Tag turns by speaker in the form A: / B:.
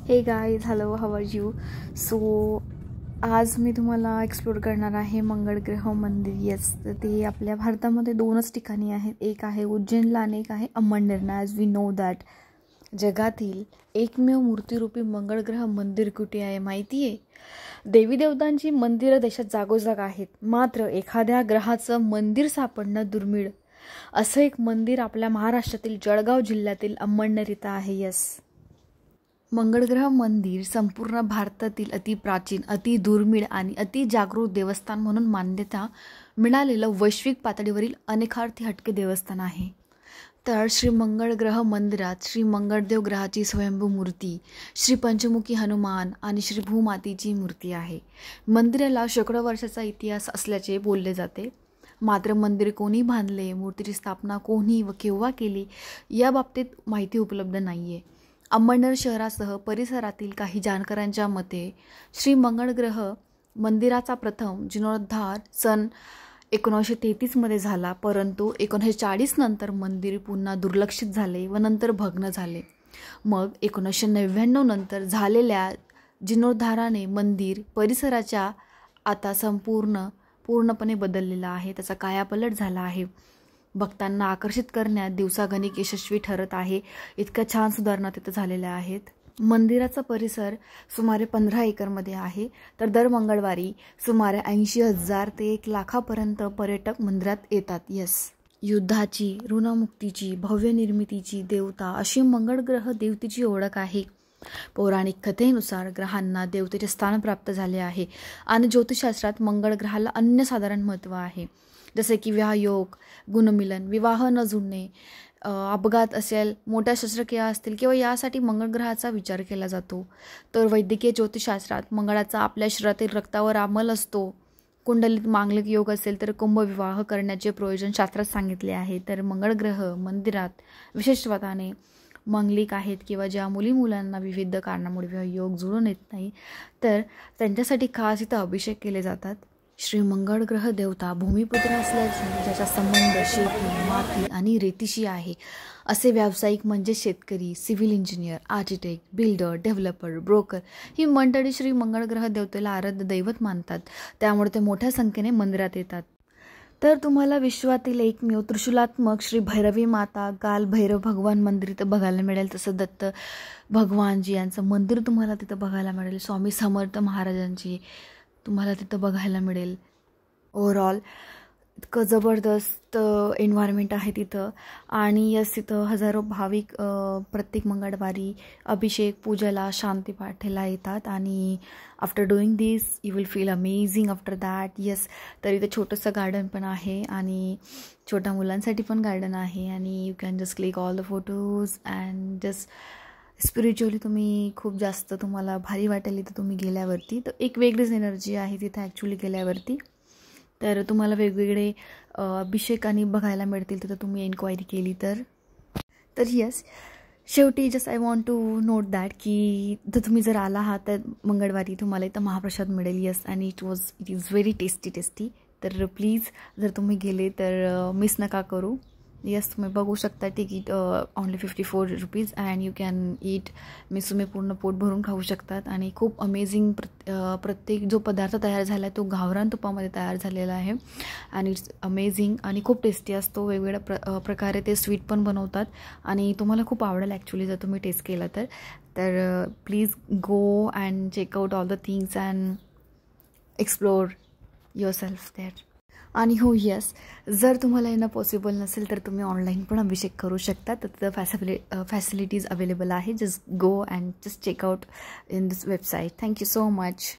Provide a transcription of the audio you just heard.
A: हे guys, hello, how are you. So आज मी तुम्हाला एक्सप्लोर करणार आहे मंगळ ग्रह मंदिर. येस, ते आपल्या भारतामध्ये दोनच ठिकाणी आहेत. एक आहे उज्जैनला आणि एक आहे अंमळनेरला. ॲज वी नो दॅट जगातील एकमेव मूर्तिरूपी मंगळ ग्रह मंदिर कुठे आहे माहिती आहे? देवी देवतांची मंदिरं देशात जागोजाग आहेत, मात्र एखाद्या ग्रहाचं मंदिर सापडणं दुर्मिळ. असं एक मंदिर आपल्या महाराष्ट्रातील जळगाव जिल्ह्यातील अंमळनेर इथं आहे. येस, मंगळग्रह मंदिर संपूर्ण भारतातील अतिप्राचीन, अति दुर्मिळ आणि अति जागृत देवस्थान म्हणून मान्यता मिळालेलं वैश्विक पातळीवरील अनेकार्थी हटके देवस्थान आहे. तर श्री मंगळ ग्रह मंदिरात श्री मंगळदेव ग्रहाची स्वयंभू मूर्ती, श्री पंचमुखी हनुमान आणि श्री भूमातेची मूर्ती आहे. मंदिराला शेकडो वर्षाचा इतिहास असल्याचे बोलले जाते. मात्र मंदिर कोणी बांधले, मूर्तीची स्थापना कोणी व केव्हा केली या बाबतीत माहिती उपलब्ध नाही आहे. अंमळनेर शहरासह परिसरातील काही जाणकारांच्या मते श्री मंगळ ग्रह मंदिराचा प्रथम जीर्णोद्धार सन 1933 झाला, परंतु 1940 नंतर मंदिर पुन्हा दुर्लक्षित झाले व नंतर भग्न झाले. मग 1999 नंतर झालेल्या जीर्णोद्धाराने मंदिर परिसराच्या आता पूर्णपणे बदललेला आहे. त्याचा कायापालट झाला आहे. भक्तांना आकर्षित करण्यात दिवसागणिक यशस्वी ठरत आहे. इतक्या छान सुधारणा तिथं झालेल्या आहेत. मंदिराचा परिसर सुमारे 15 एकरमध्ये आहे. तर दर मंगळवारी सुमारे 80,000 ते 1,00,000पर्यंत पर्यटक मंदिरात येतात. येस, युद्धाची, ऋणमुक्तीची, भव्य निर्मितीची देवता अशी मंगळ ग्रह देवतेची ओळख आहे. पौराणिक कथेनुसार ग्रहांना देवतेचे स्थान प्राप्त झाले आहे आणि ज्योतिषशास्त्रात मंगळ ग्रहाला अनन्यसाधारण महत्त्व आहे. जसे की विवाहयोग, गुणमिलन, विवाह न जुळणे, अपघात असेल, मोठ्या शस्त्रक्रिया असतील किंवा यासाठी मंगळ ग्रहाचा विचार केला जातो. तर वैद्यकीय ज्योतिषशास्त्रात मंगळाचा आपल्या शरीरातील रक्तावर अंमल असतो. कुंडलीत मांगलिक योग असेल तर कुंभविवाह करण्याचे प्रयोजन शास्त्रात सांगितले आहे. तर मंगळ ग्रह मंदिरात विशेषत्वाने मांगलिक आहेत किंवा ज्या मुलांना विविध कारणामुळे योग जुळून येत नाही, तर त्यांच्यासाठी खास इथं अभिषेक केले जातात. श्री मंगळ ग्रह देवता भूमिपुत्र असल्याचे ज्याचा संबंध शेती, माती आणि रेतीशी आहे. असे व्यावसायिक म्हणजे शेतकरी, civil engineer, architect, builder, developer, broker ही मंडळी श्री मंगळ ग्रह देवतेला आराध्य दैवत मानतात. त्यामुळे ते मोठ्या संख्येने मंदिरात येतात. तर तुम्हाला विश्वातील एकमेव त्रिशूलात्मक श्री भैरवी माता, काल भैरव भगवान मंदिर इथं बघायला मिळेल. तसं दत्त भगवानजी यांचं मंदिर तुम्हाला तिथं बघायला मिळेल. स्वामी समर्थ महाराजांची तुम्हाला तिथं बघायला मिळेल. ओव्हरऑल इतकं जबरदस्त एन्व्हायरमेंट आहे तिथं. आणि यस, तिथं हजारो भाविक प्रत्येक मंगळवारी अभिषेक, पूजेला, शांती पाठेला येतात. आणि after doing this you will feel amazing after that. Yes, तर इथं छोटंसं गार्डन पण आहे आणि छोट्या मुलांसाठी पण गार्डन आहे. आणि you can just click all the photos and just spiritually तुम्ही खूप जास्त तुम्हाला भारी वाटेल इथं तुम्ही गेल्यावरती. तर एक वेगळीच एनर्जी आहे तिथं ॲक्च्युली गेल्यावरती. तर तुम्हाला वेगवेगळे अभिषेकाने बघायला मिळतील तिथं तुम्ही एन्क्वायरी केली तर. येस, शेवटी just I want to note that की तुम्ही जर आला आहात तर मंगळवारी तुम्हाला इथं महाप्रसाद मिळेल. येस, आणि इट इज व्हेरी टेस्टी. तर प्लीज जर तुम्ही गेले तर मिस नका करू. येस, तुम्ही बघू शकता ticket only 54 rupees and you can eat. तुम्ही पूर्ण पोट भरून खाऊ शकतात. आणि खूप अमेझिंग प्रत्येक जो पदार्थ तयार झाला आहे तो गावरान तुपामध्ये तयार झालेला आहे. आणि इट्स अमेझिंग आणि खूप टेस्टी असतो. वेगवेगळ्या प्रकारे ते स्वीट पण बनवतात आणि तुम्हाला खूप आवडेल ॲक्च्युली जर तुम्ही टेस्ट केला तर please go and check out all the things and explore yourself there. आणि हो, येस, जर तुम्हाला येणं पॉसिबल नसेल तर तुम्ही ऑनलाईन पण अभिषेक करू शकता. तर तिथं फॅसिलिटीज अवेलेबल आहे. Just go and just check out in this website. Thank you so much.